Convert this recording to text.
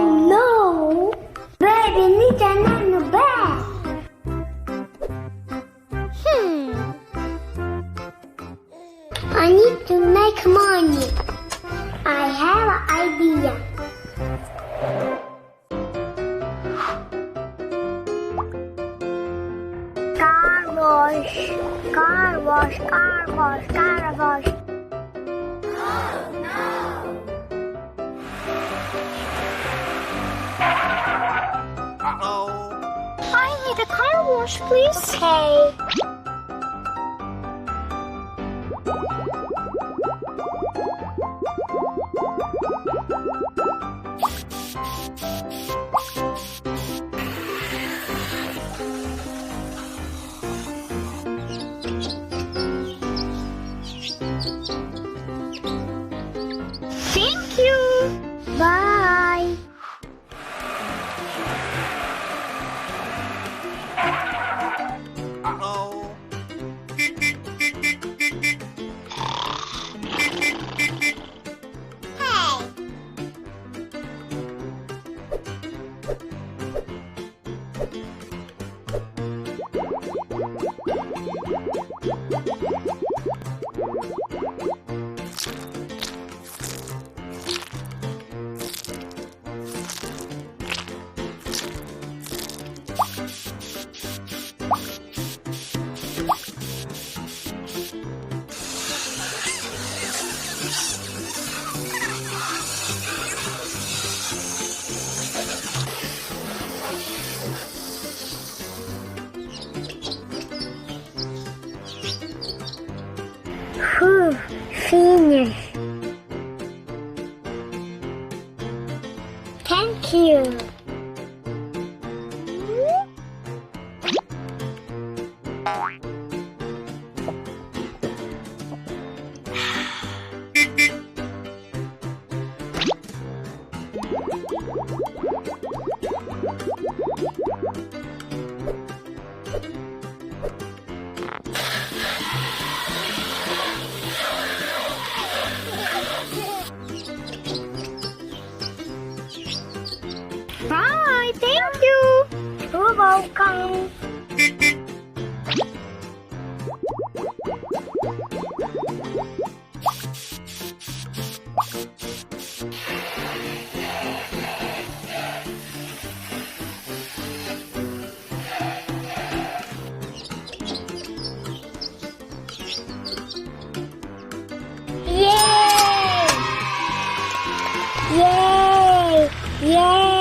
no! Baby needs another bag. I need to make money. I have an idea. Car wash, car wash, car wash, car wash. Oh no! Uh-oh. I need a car wash, please. Okay. Thank you. Bye. Uh-oh. Whew, finish. Thank you. Bye, thank you. You're welcome. Yay! Yay! Yay!